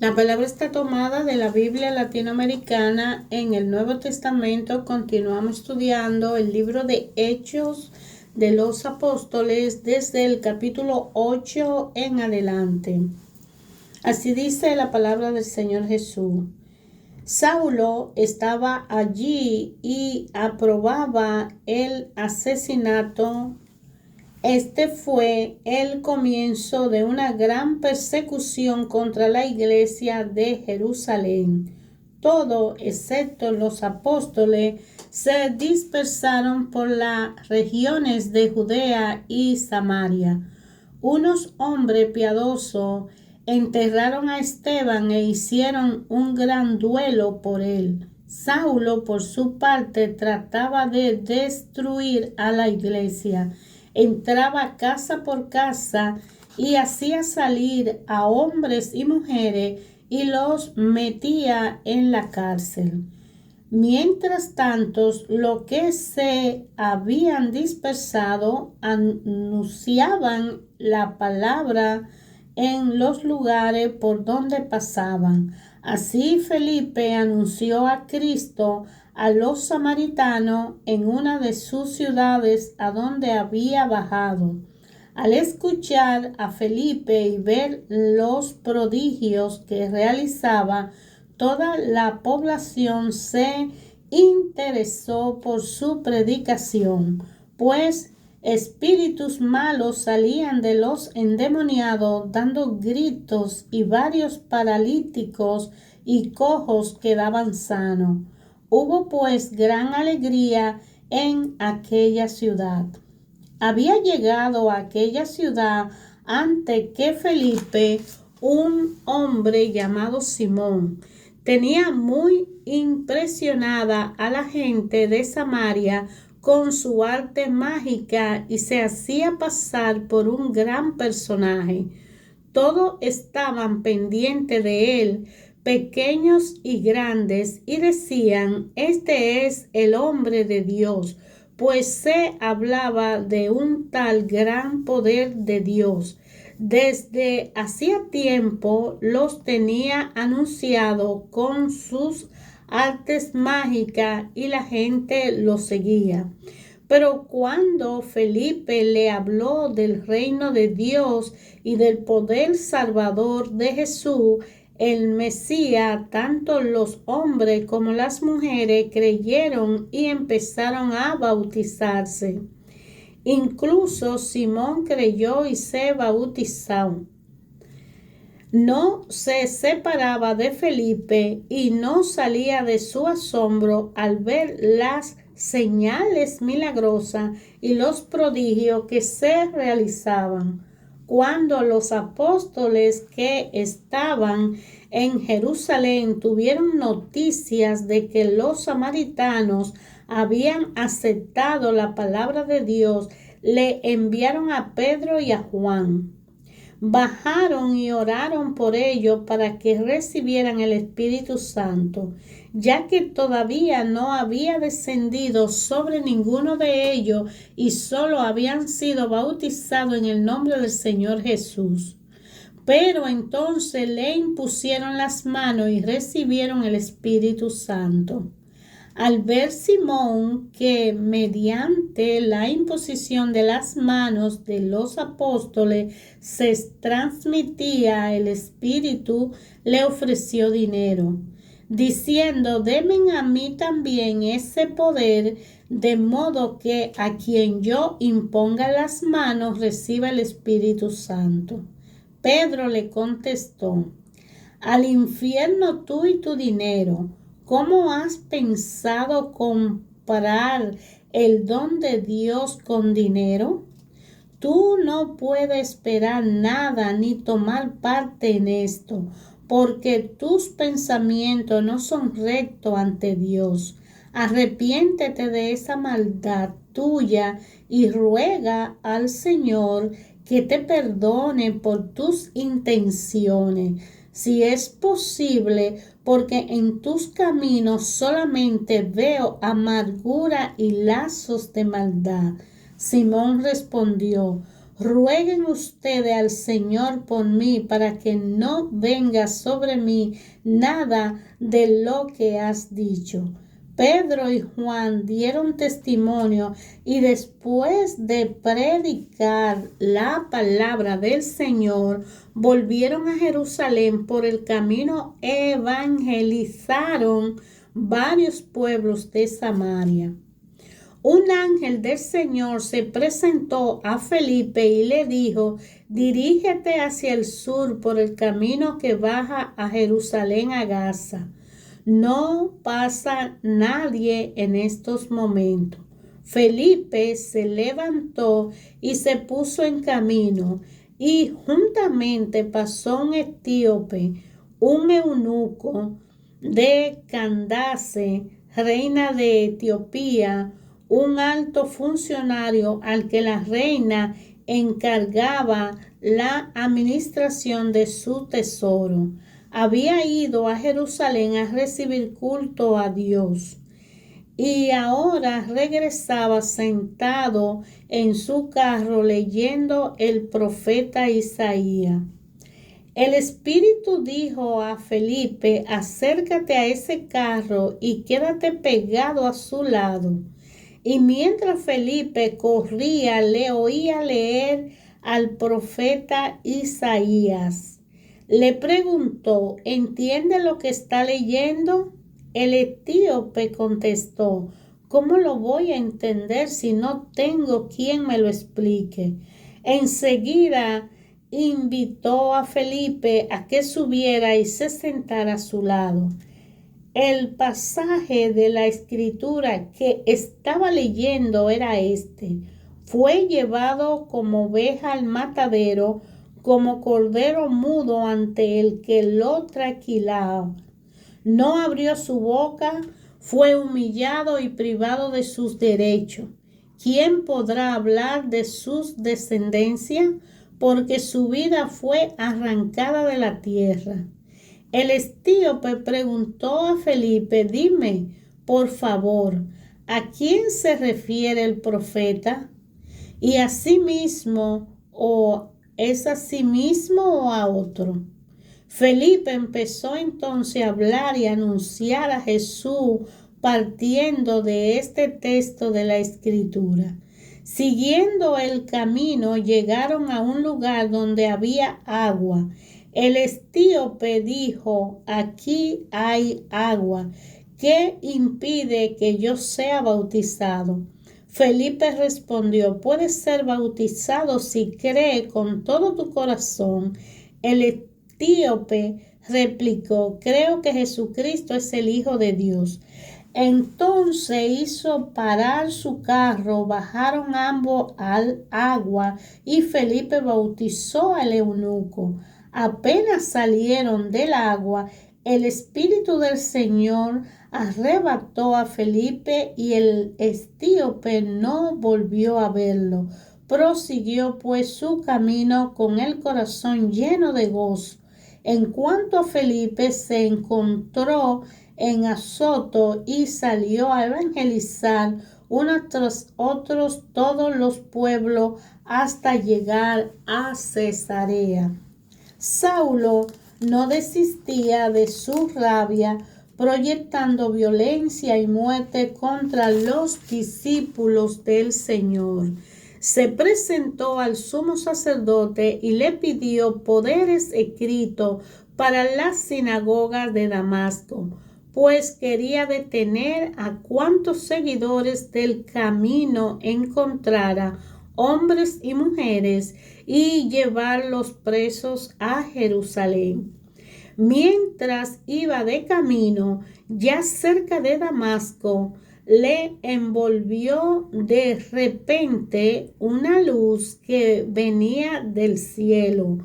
La palabra está tomada de la Biblia latinoamericana. En el Nuevo Testamento continuamos estudiando el libro de Hechos de los Apóstoles desde el capítulo 8 en adelante. Así dice la palabra del Señor Jesús. Saulo estaba allí y aprobaba el asesinato. Este fue el comienzo de una gran persecución contra la iglesia de Jerusalén. Todo, excepto los apóstoles, se dispersaron por las regiones de Judea y Samaria. Unos hombres piadosos enterraron a Esteban e hicieron un gran duelo por él. Saulo, por su parte, trataba de destruir a la iglesia. Entraba casa por casa y hacía salir a hombres y mujeres y los metía en la cárcel. Mientras tanto, los que se habían dispersado anunciaban la palabra en los lugares por donde pasaban. Así Felipe anunció a Cristo a los samaritanos en una de sus ciudades a donde había bajado. Al escuchar a Felipe y ver los prodigios que realizaba, toda la población se interesó por su predicación, pues espíritus malos salían de los endemoniados dando gritos y varios paralíticos y cojos quedaban sanos. Hubo pues gran alegría en aquella ciudad. Había llegado a aquella ciudad antes que Felipe un hombre llamado Simón. Tenía muy impresionada a la gente de Samaria con su arte mágica y se hacía pasar por un gran personaje. Todos estaban pendientes de él, pequeños y grandes, y decían: este es el hombre de Dios, pues se hablaba de un tal gran poder de Dios. Desde hacía tiempo los tenía anunciado con sus artes mágicas y la gente lo seguía. Pero cuando Felipe le habló del reino de Dios y del poder salvador de Jesús, el Mesías, tanto los hombres como las mujeres creyeron y empezaron a bautizarse. Incluso Simón creyó y se bautizó. No se separaba de Felipe y no salía de su asombro al ver las señales milagrosas y los prodigios que se realizaban. Cuando los apóstoles que estaban en Jerusalén tuvieron noticias de que los samaritanos habían aceptado la palabra de Dios, le enviaron a Pedro y a Juan. Bajaron y oraron por ellos para que recibieran el Espíritu Santo, ya que todavía no había descendido sobre ninguno de ellos y solo habían sido bautizados en el nombre del Señor Jesús. Pero entonces le impusieron las manos y recibieron el Espíritu Santo. Al ver Simón que mediante la imposición de las manos de los apóstoles se transmitía el Espíritu, le ofreció dinero, diciendo: denme a mí también ese poder, de modo que a quien yo imponga las manos reciba el Espíritu Santo. Pedro le contestó: al infierno tú y tu dinero. ¿Cómo has pensado comprar el don de Dios con dinero? Tú no puedes esperar nada ni tomar parte en esto, porque tus pensamientos no son rectos ante Dios. Arrepiéntete de esa maldad tuya y ruega al Señor que te perdone por tus intenciones, si es posible, porque en tus caminos solamente veo amargura y lazos de maldad. Simón respondió: rueguen ustedes al Señor por mí para que no venga sobre mí nada de lo que has dicho. Pedro y Juan dieron testimonio y después de predicar la palabra del Señor, volvieron a Jerusalén. Por el camino evangelizaron varios pueblos de Samaria. Un ángel del Señor se presentó a Felipe y le dijo: dirígete hacia el sur por el camino que baja a Jerusalén a Gaza. No pasa nadie en estos momentos. Felipe se levantó y se puso en camino, y juntamente pasó un etíope, un eunuco de Candace, reina de Etiopía, un alto funcionario al que la reina encargaba la administración de su tesoro. Había ido a Jerusalén a recibir culto a Dios y ahora regresaba sentado en su carro leyendo el profeta Isaías. El Espíritu dijo a Felipe: acércate a ese carro y quédate pegado a su lado. Y mientras Felipe corría, le oía leer al profeta Isaías. Le preguntó: ¿entiende lo que está leyendo? El etíope contestó: ¿cómo lo voy a entender si no tengo quien me lo explique? Enseguida invitó a Felipe a que subiera y se sentara a su lado. El pasaje de la escritura que estaba leyendo era este: fue llevado como oveja al matadero, como cordero mudo ante el que lo trasquilaba. No abrió su boca, fue humillado y privado de sus derechos. ¿Quién podrá hablar de sus descendencias? Porque su vida fue arrancada de la tierra. El etíope preguntó a Felipe: dime, por favor, ¿a quién se refiere el profeta? ¿Y a sí mismo o es a sí mismo o a otro? Felipe empezó entonces a hablar y a anunciar a Jesús partiendo de este texto de la Escritura. Siguiendo el camino, llegaron a un lugar donde había agua. El etíope dijo: aquí hay agua. ¿Qué impide que yo sea bautizado? Felipe respondió: puedes ser bautizado si crees con todo tu corazón. El etíope replicó: creo que Jesucristo es el Hijo de Dios. Entonces hizo parar su carro, bajaron ambos al agua y Felipe bautizó al eunuco. Apenas salieron del agua, el Espíritu del Señor arrebató a Felipe y el etíope no volvió a verlo. Prosiguió pues su camino con el corazón lleno de gozo. En cuanto a Felipe, se encontró en Azoto y salió a evangelizar unos tras otros todos los pueblos hasta llegar a Cesarea. Saulo no desistía de su rabia, proyectando violencia y muerte contra los discípulos del Señor. Se presentó al sumo sacerdote y le pidió poderes escritos para las sinagogas de Damasco, pues quería detener a cuantos seguidores del camino encontrara, hombres y mujeres, y llevarlos presos a Jerusalén. Mientras iba de camino, ya cerca de Damasco, le envolvió de repente una luz que venía del cielo.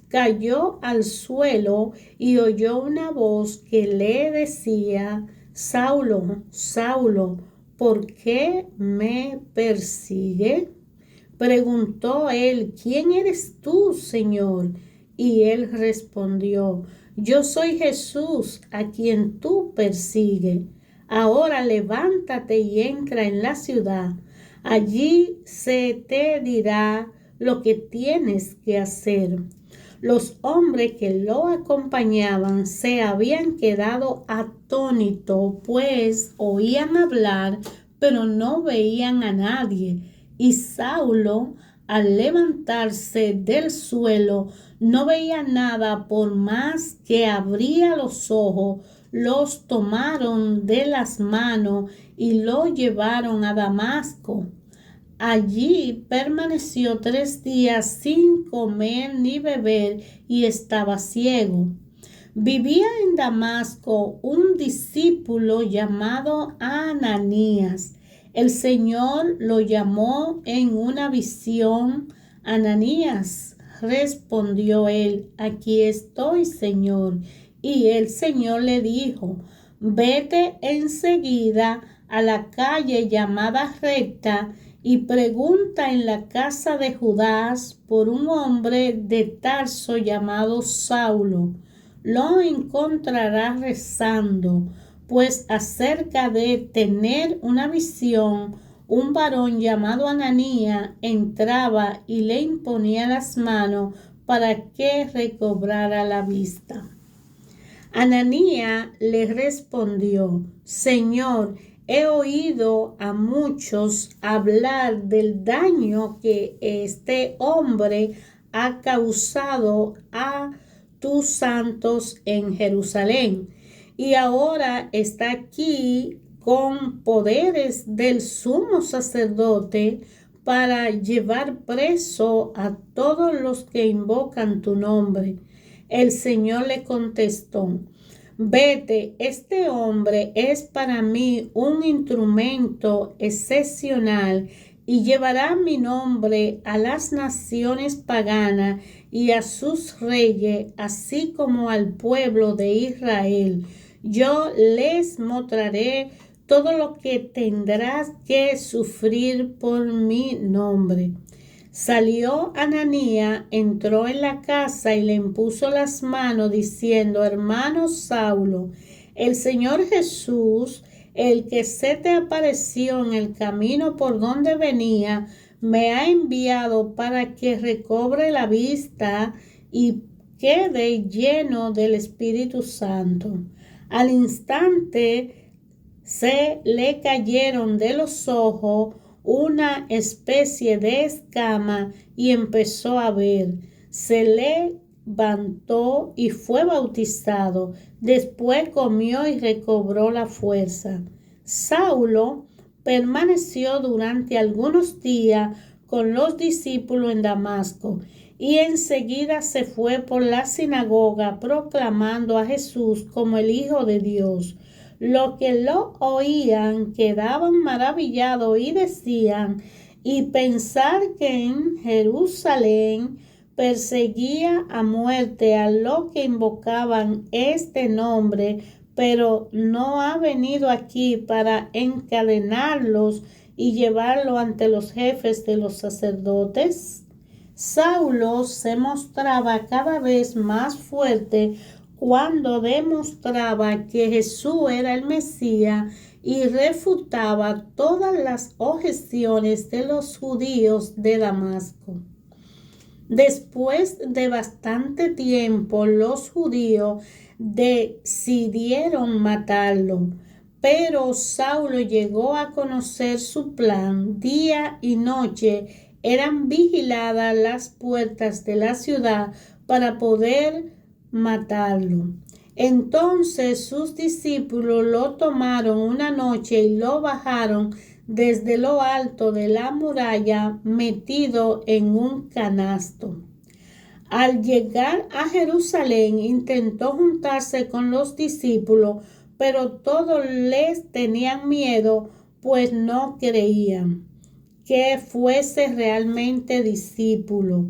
Cayó al suelo y oyó una voz que le decía: Saulo, Saulo, ¿por qué me persigue? Preguntó él: ¿quién eres tú, Señor? Y él respondió: yo soy Jesús, a quien tú persigues. Ahora levántate y entra en la ciudad. Allí se te dirá lo que tienes que hacer. Los hombres que lo acompañaban se habían quedado atónitos, pues oían hablar, pero no veían a nadie. Y Saulo, al levantarse del suelo, no veía nada por más que abría los ojos. Los tomaron de las manos y lo llevaron a Damasco. Allí permaneció 3 días sin comer ni beber y estaba ciego. Vivía en Damasco un discípulo llamado Ananías. El Señor lo llamó en una visión. Ananías, respondió él, aquí estoy, Señor. Y el Señor le dijo, vete enseguida a la calle llamada Recta y pregunta en la casa de Judas por un hombre de Tarso llamado Saulo. Lo encontrarás rezando, pues acerca de tener una visión, un varón llamado Ananías entraba y le imponía las manos para que recobrara la vista. Ananías le respondió, Señor, he oído a muchos hablar del daño que este hombre ha causado a tus santos en Jerusalén, y ahora está aquí con poderes del sumo sacerdote para llevar preso a todos los que invocan tu nombre. El Señor le contestó, vete, este hombre es para mí un instrumento excepcional y llevará mi nombre a las naciones paganas y a sus reyes, así como al pueblo de Israel. Yo les mostraré todo lo que tendrás que sufrir por mi nombre. Salió Ananías, entró en la casa y le impuso las manos, diciendo, hermano Saulo, el Señor Jesús, el que se te apareció en el camino por donde venía, me ha enviado para que recobre la vista y quede lleno del Espíritu Santo. Al instante se le cayeron de los ojos una especie de escama y empezó a ver. Se levantó y fue bautizado. Después comió y recobró la fuerza. Saulo permaneció durante algunos días con los discípulos en Damasco y enseguida se fue por la sinagoga proclamando a Jesús como el Hijo de Dios. Los que lo oían quedaban maravillados y decían, y pensar que en Jerusalén perseguía a muerte a los que invocaban este nombre, pero no ha venido aquí para encadenarlos y llevarlo ante los jefes de los sacerdotes. Saulo se mostraba cada vez más fuerte cuando demostraba que Jesús era el Mesías y refutaba todas las objeciones de los judíos de Damasco. Después de bastante tiempo, los judíos decidieron matarlo, pero Saulo llegó a conocer su plan. Día y noche eran vigiladas las puertas de la ciudad para poder matarlo. Entonces sus discípulos lo tomaron una noche y lo bajaron desde lo alto de la muralla metido en un canasto. Al llegar a Jerusalén intentó juntarse con los discípulos, pero todos les tenían miedo, pues no creían que fuese realmente discípulo.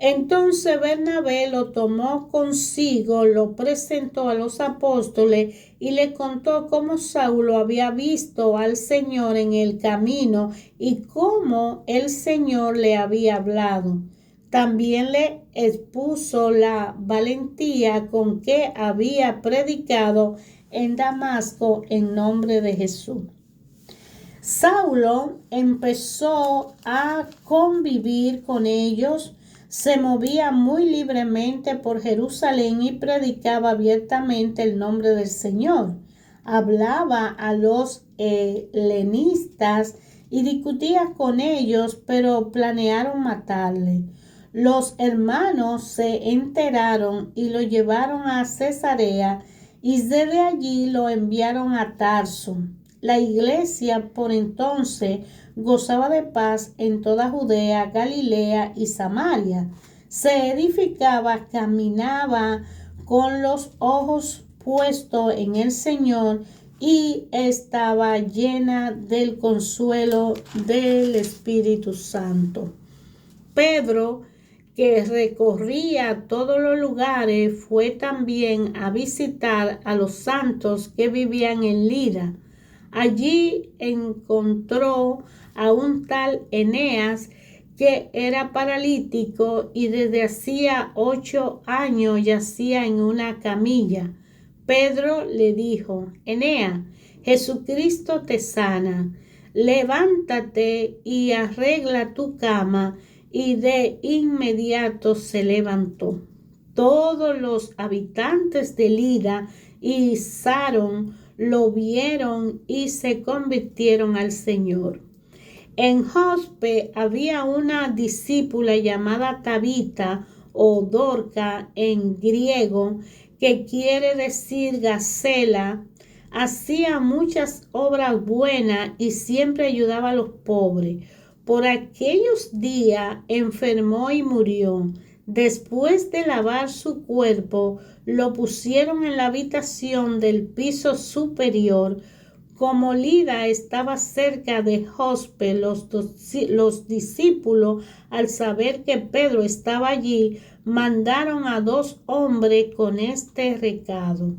Entonces Bernabé lo tomó consigo, lo presentó a los apóstoles y le contó cómo Saulo había visto al Señor en el camino y cómo el Señor le había hablado. También le expuso la valentía con que había predicado en Damasco en nombre de Jesús. Saulo empezó a convivir con ellos, se movía muy libremente por Jerusalén y predicaba abiertamente el nombre del Señor. Hablaba a los helenistas y discutía con ellos, pero planearon matarle. Los hermanos se enteraron y lo llevaron a Cesarea y desde allí lo enviaron a Tarso. La iglesia por entonces gozaba de paz en toda Judea, Galilea y Samaria. Se edificaba, caminaba con los ojos puestos en el Señor y estaba llena del consuelo del Espíritu Santo. Pedro, que recorría todos los lugares, fue también a visitar a los santos que vivían en Lida. Allí encontró a un tal Eneas que era paralítico y desde hacía 8 años yacía en una camilla. Pedro le dijo: Eneas, Jesucristo te sana. Levántate y arregla tu cama. Y de inmediato se levantó. Todos los habitantes de Lida y Sarón lo vieron y se convirtieron al Señor. En Jope había una discípula llamada Tabita o Dorca en griego, que quiere decir gacela. Hacía muchas obras buenas y siempre ayudaba a los pobres. Por aquellos días enfermó y murió. Después de lavar su cuerpo, lo pusieron en la habitación del piso superior. Como Lida estaba cerca de Jope, los discípulos, al saber que Pedro estaba allí, mandaron a 2 hombres con este recado: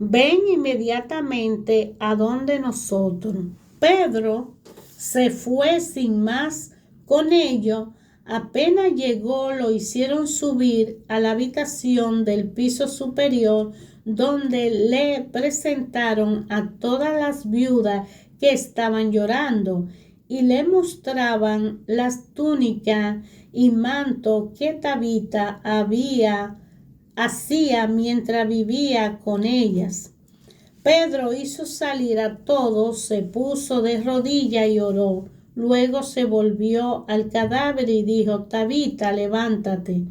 ven inmediatamente a donde nosotros. Pedro se fue sin más con ellos. Apenas llegó, lo hicieron subir a la habitación del piso superior, donde le presentaron a todas las viudas que estaban llorando y le mostraban las túnicas y manto que Tabita hacía mientras vivía con ellas. Pedro hizo salir a todos, se puso de rodillas y oró. Luego se volvió al cadáver y dijo: Tabita, levántate.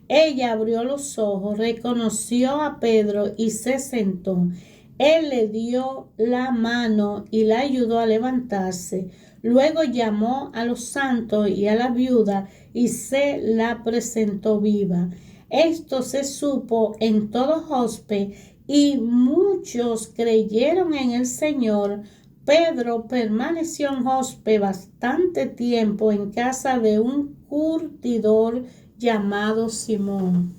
Ella abrió los ojos, reconoció a Pedro y se sentó. Él le dio la mano y la ayudó a levantarse. Luego llamó a los santos y a la viuda y se la presentó viva. Esto se supo en todo Jope y muchos creyeron en el Señor. Pedro permaneció en Jope bastante tiempo en casa de un curtidor llamado Simón.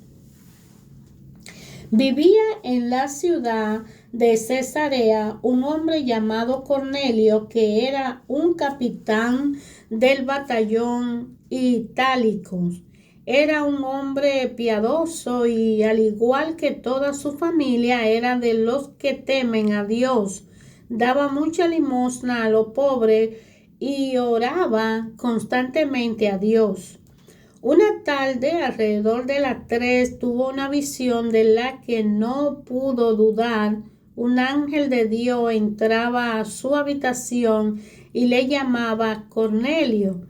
Vivía en la ciudad de Cesarea un hombre llamado Cornelio, que era un capitán del batallón itálico. Era un hombre piadoso y, al igual que toda su familia, era de los que temen a Dios. Daba mucha limosna a los pobres y oraba constantemente a Dios. Una tarde, alrededor de las 3, tuvo una visión de la que no pudo dudar. Un ángel de Dios entraba a su habitación y le llamaba: Cornelio.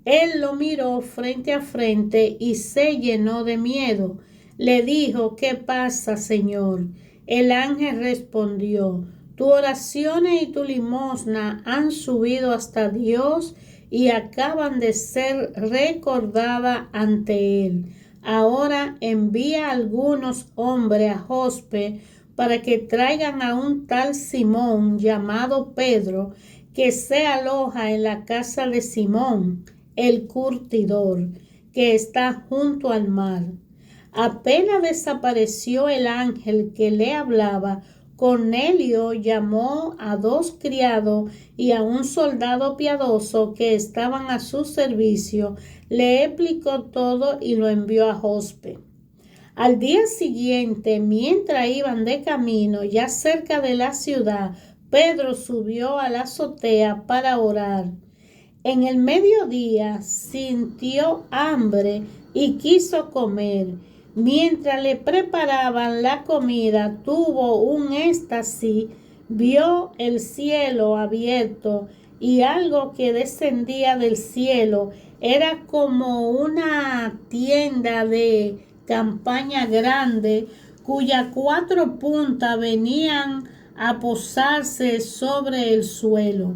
Él lo miró frente a frente y se llenó de miedo. Le dijo: ¿qué pasa, Señor? El ángel respondió: tus oraciones y tu limosna han subido hasta Dios y acaban de ser recordadas ante Él. Ahora envía a algunos hombres a Jope para que traigan a un tal Simón llamado Pedro, que se aloja en la casa de Simón, el curtidor, que está junto al mar. Apenas desapareció el ángel que le hablaba, Cornelio llamó a 2 criados y a un soldado piadoso que estaban a su servicio. Le explicó todo y lo envió a Jope. Al día siguiente, mientras iban de camino, ya cerca de la ciudad, Pedro subió a la azotea para orar. En el mediodía sintió hambre y quiso comer. Mientras le preparaban la comida, tuvo un éxtasis, vio el cielo abierto y algo que descendía del cielo. Era como una tienda de campaña grande cuyas 4 puntas venían a posarse sobre el suelo.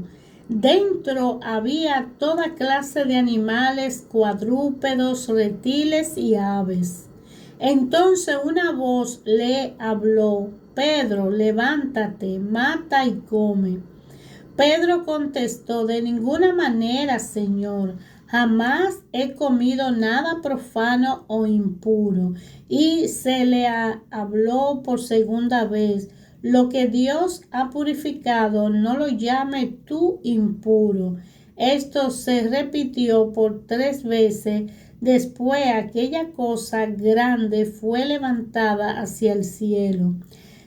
Dentro había toda clase de animales, cuadrúpedos, reptiles y aves. Entonces una voz le habló: Pedro, levántate, mata y come. Pedro contestó: de ninguna manera, Señor, jamás he comido nada profano o impuro. Y se le habló por segunda vez: lo que Dios ha purificado, no lo llame tú impuro. Esto se repitió por 3 veces. Después aquella cosa grande fue levantada hacia el cielo.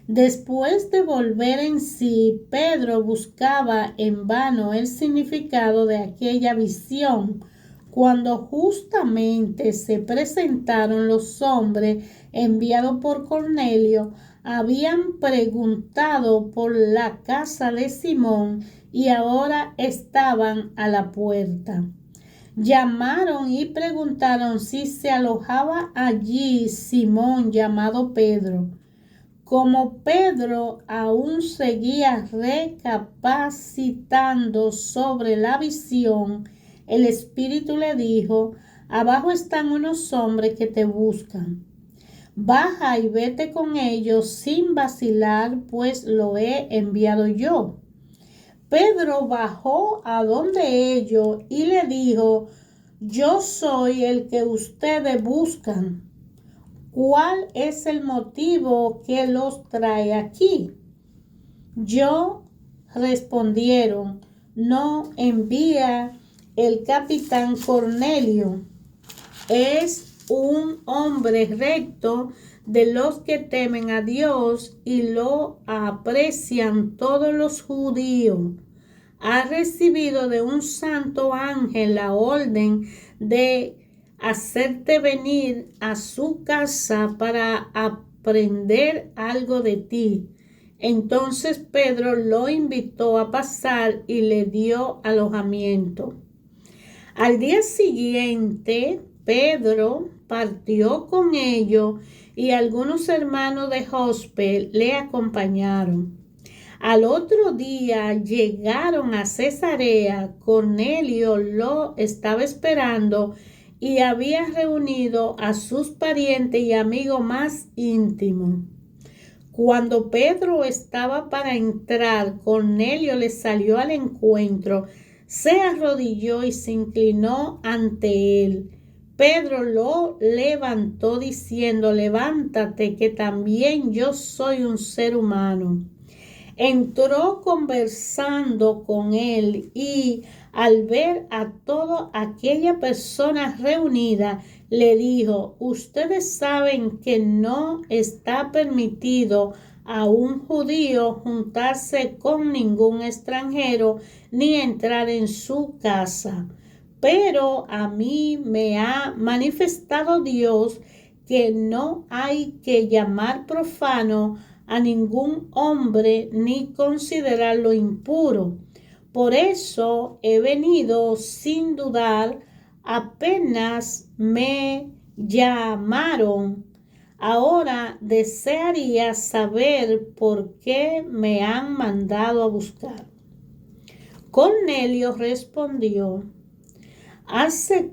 Después de volver en sí, Pedro buscaba en vano el significado de aquella visión, cuando justamente se presentaron los hombres enviados por Cornelio. Habían preguntado por la casa de Simón y ahora estaban a la puerta. Llamaron y preguntaron si se alojaba allí Simón, llamado Pedro. Como Pedro aún seguía recapacitando sobre la visión, el Espíritu le dijo: abajo están unos hombres que te buscan. Baja y vete con ellos sin vacilar, pues lo he enviado yo. Pedro bajó a donde ellos y le dijo: yo soy el que ustedes buscan. ¿Cuál es el motivo que los trae aquí? Yo, respondieron, no envía el capitán Cornelio. Es un hombre recto, de los que temen a Dios y lo aprecian todos los judíos. Ha recibido de un santo ángel la orden de hacerte venir a su casa para aprender algo de ti. Entonces Pedro lo invitó a pasar y le dio alojamiento. Al día siguiente, Pedro partió con ellos y algunos hermanos de Jope le acompañaron. Al otro día llegaron a Cesarea. Cornelio lo estaba esperando y había reunido a sus parientes y amigos más íntimos. Cuando Pedro estaba para entrar, Cornelio le salió al encuentro, se arrodilló y se inclinó ante él. Pedro lo levantó diciendo: levántate, que también yo soy un ser humano. Entró conversando con él y al ver a toda aquella persona reunida, le dijo: ustedes saben que no está permitido a un judío juntarse con ningún extranjero ni entrar en su casa. Pero a mí me ha manifestado Dios que no hay que llamar profano a ningún hombre ni considerarlo impuro. Por eso he venido sin dudar. Apenas me llamaron. Ahora desearía saber por qué me han mandado a buscar. Cornelio respondió: Hace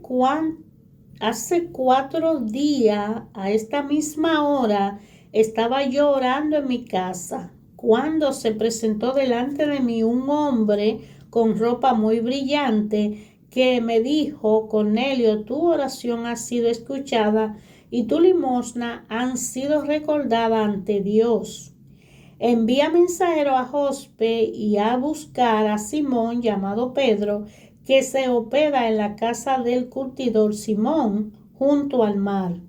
4 días, a esta misma hora, estaba yo orando en mi casa, cuando se presentó delante de mí un hombre con ropa muy brillante, que me dijo: Cornelio, tu oración ha sido escuchada y tu limosna han sido recordada ante Dios. Envía mensajero a Jope y a buscar a Simón, llamado Pedro, que se hospeda en la casa del curtidor Simón, junto al mar.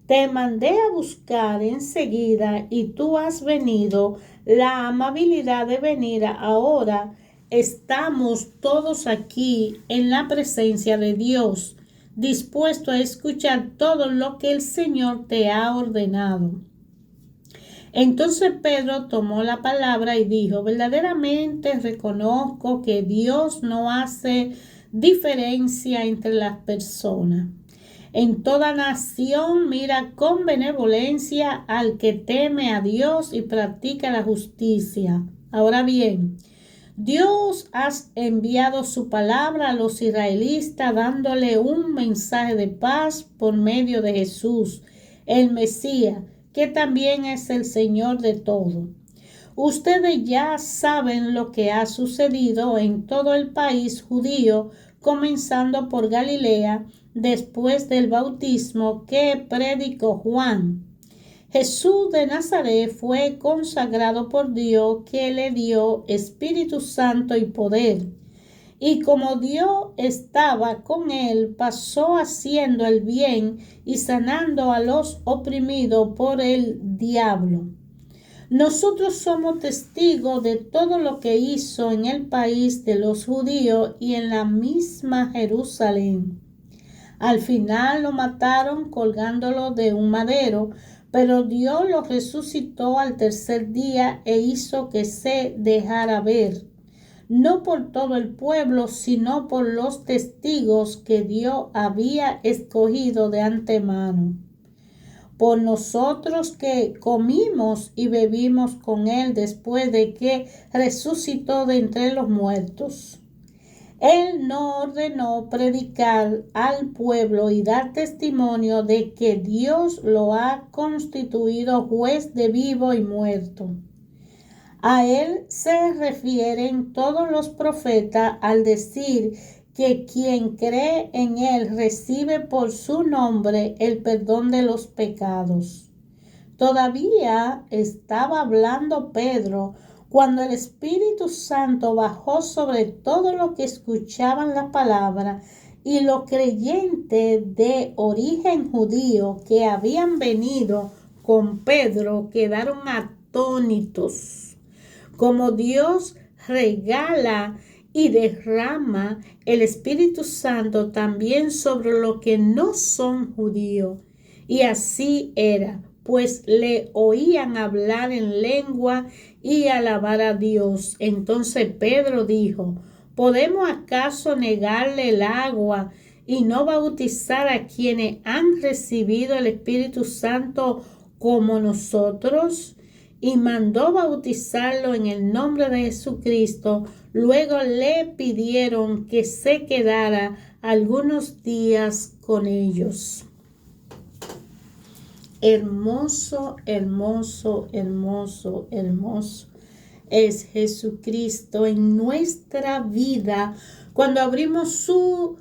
Te mandé a buscar enseguida y tú has venido. La amabilidad de venir ahora. Estamos todos aquí en la presencia de Dios, dispuesto a escuchar todo lo que el Señor te ha ordenado. Entonces Pedro tomó la palabra y dijo: verdaderamente reconozco que Dios no hace diferencia entre las personas. En toda nación mira con benevolencia al que teme a Dios y practica la justicia. Ahora bien, Dios ha enviado su palabra a los israelitas dándole un mensaje de paz por medio de Jesús, el Mesías, que también es el Señor de todo. Ustedes ya saben lo que ha sucedido en todo el país judío, comenzando por Galilea, después del bautismo que predicó Juan. Jesús de Nazaret fue consagrado por Dios, que le dio Espíritu Santo y poder. Y como Dios estaba con él, pasó haciendo el bien y sanando a los oprimidos por el diablo. Nosotros somos testigos de todo lo que hizo en el país de los judíos y en la misma Jerusalén. Al final lo mataron colgándolo de un madero, pero Dios lo resucitó al tercer día e hizo que se dejara ver, no por todo el pueblo, sino por los testigos que Dios había escogido de antemano. Por nosotros que comimos y bebimos con él después de que resucitó de entre los muertos. Él nos ordenó predicar al pueblo y dar testimonio de que Dios lo ha constituido juez de vivo y muerto. A él se refieren todos los profetas al decir que quien cree en él recibe por su nombre el perdón de los pecados. Todavía estaba hablando Pedro cuando el Espíritu Santo bajó sobre todos los que escuchaban la palabra, y los creyentes de origen judío que habían venido con Pedro quedaron atónitos. Como Dios regala y derrama el Espíritu Santo también sobre los que no son judíos. Y así era, pues le oían hablar en lengua y alabar a Dios. Entonces Pedro dijo: ¿podemos acaso negarle el agua y no bautizar a quienes han recibido el Espíritu Santo como nosotros? Y mandó bautizarlo en el nombre de Jesucristo. Luego le pidieron que se quedara algunos días con ellos. Hermoso, hermoso, hermoso, hermoso es Jesucristo en nuestra vida cuando abrimos su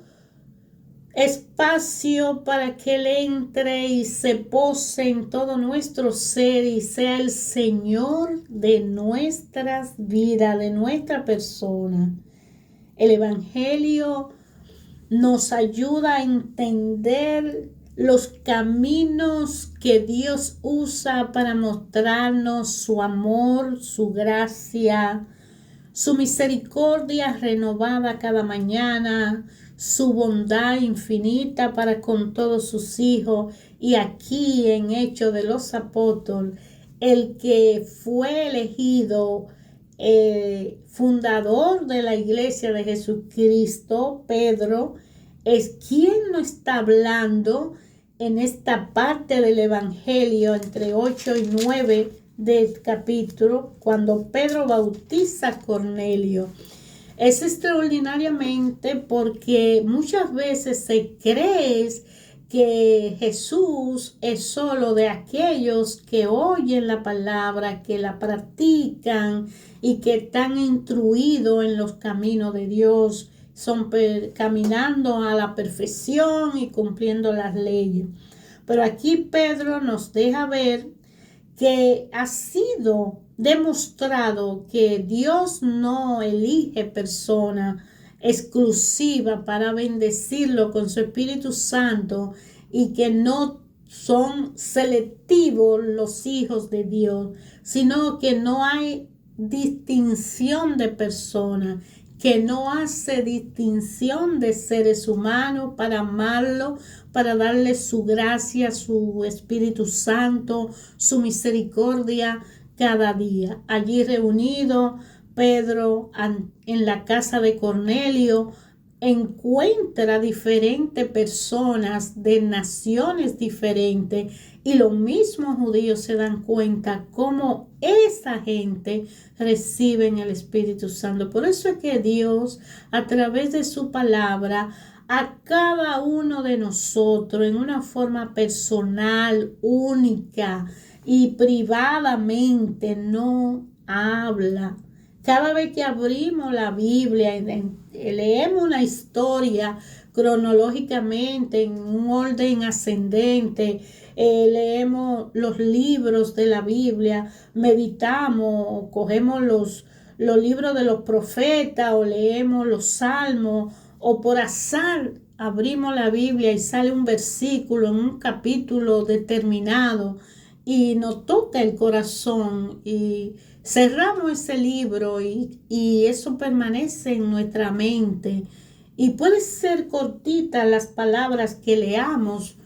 espacio para que Él entre y se pose en todo nuestro ser y sea el Señor de nuestras vidas, de nuestra persona. El Evangelio nos ayuda a entender los caminos que Dios usa para mostrarnos su amor, su gracia, su misericordia renovada cada mañana, su bondad infinita para con todos sus hijos. Y aquí en Hechos de los Apóstoles, el que fue elegido fundador de la iglesia de Jesucristo, Pedro, es quien nos está hablando en esta parte del Evangelio entre 8 y 9 del capítulo, cuando Pedro bautiza a Cornelio. Es extraordinariamente porque muchas veces se cree que Jesús es solo de aquellos que oyen la palabra, que la practican y que están instruidos en los caminos de Dios, son caminando a la perfección y cumpliendo las leyes. Pero aquí Pedro nos deja ver que ha sido demostrado que Dios no elige persona exclusiva para bendecirlo con su Espíritu Santo y que no son selectivos los hijos de Dios, sino que no hay distinción de personas, que no hace distinción de seres humanos para amarlo, para darle su gracia, su Espíritu Santo, su misericordia cada día. Allí reunido Pedro en la casa de Cornelio, encuentra diferentes personas de naciones diferentes y los mismos judíos se dan cuenta cómo esa gente recibe el Espíritu Santo. Por eso es que Dios, a través de su palabra, a cada uno de nosotros en una forma personal, única y privadamente no habla. Cada vez que abrimos la Biblia, leemos una historia cronológicamente en un orden ascendente, leemos los libros de la Biblia, meditamos, cogemos los libros de los profetas o leemos los salmos o por azar abrimos la Biblia y sale un versículo en un capítulo determinado y nos toca el corazón y cerramos ese libro y eso permanece en nuestra mente. Y puede ser cortita las palabras que leamos,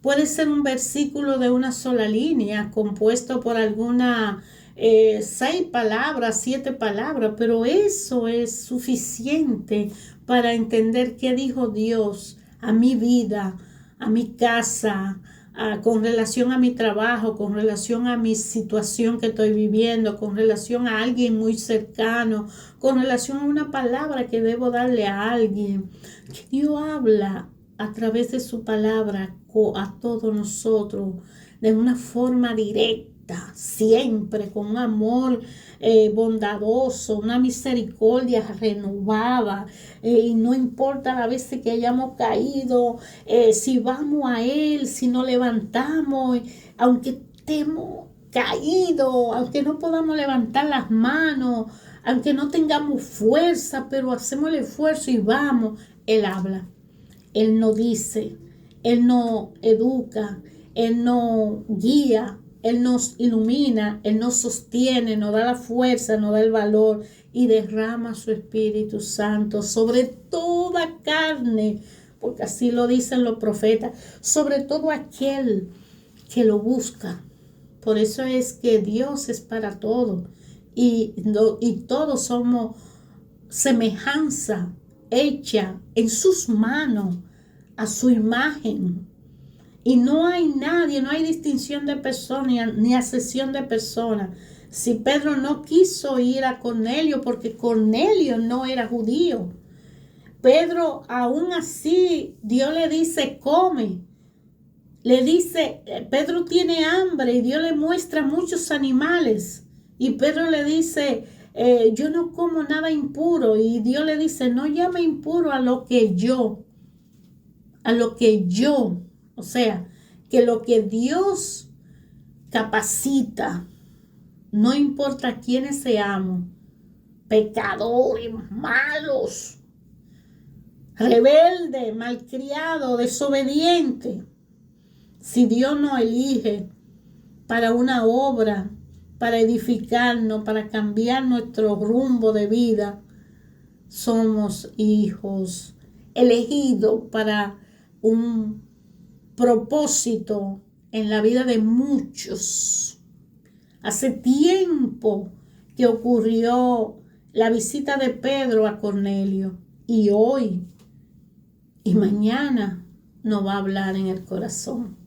puede ser un versículo de una sola línea compuesto por alguna 6 palabras, 7 palabras, pero eso es suficiente para entender qué dijo Dios a mi vida, a mi casa, con relación a mi trabajo, con relación a mi situación que estoy viviendo, con relación a alguien muy cercano, con relación a una palabra que debo darle a alguien. Que Dios habla a través de su palabra a todos nosotros de una forma directa, siempre con un amor bondadoso, una misericordia renovada, y no importa las veces que hayamos caído, si vamos a Él, si nos levantamos, aunque estemos caídos, aunque no podamos levantar las manos, aunque no tengamos fuerza, pero hacemos el esfuerzo y vamos, Él habla, Él nos dice, Él nos educa, Él nos guía, Él nos ilumina, Él nos sostiene, nos da la fuerza, nos da el valor y derrama su Espíritu Santo sobre toda carne, porque así lo dicen los profetas, sobre todo aquel que lo busca. Por eso es que Dios es para todos y todos somos semejanza hecha en sus manos a su imagen. Y no hay nadie, no hay distinción de personas ni acepción de personas. Si Pedro no quiso ir a Cornelio porque Cornelio no era judío, Pedro aún así, Dios le dice, come. Le dice, Pedro tiene hambre y Dios le muestra muchos animales. Y Pedro le dice, yo no como nada impuro. Y Dios le dice, no llame impuro a lo que yo. O sea, que lo que Dios capacita, no importa quiénes seamos, pecadores, malos, rebeldes, malcriados, desobedientes, si Dios nos elige para una obra, para edificarnos, para cambiar nuestro rumbo de vida, somos hijos elegidos para un propósito en la vida de muchos. Hace tiempo que ocurrió la visita de Pedro a Cornelio y hoy y mañana nos va a hablar en el corazón.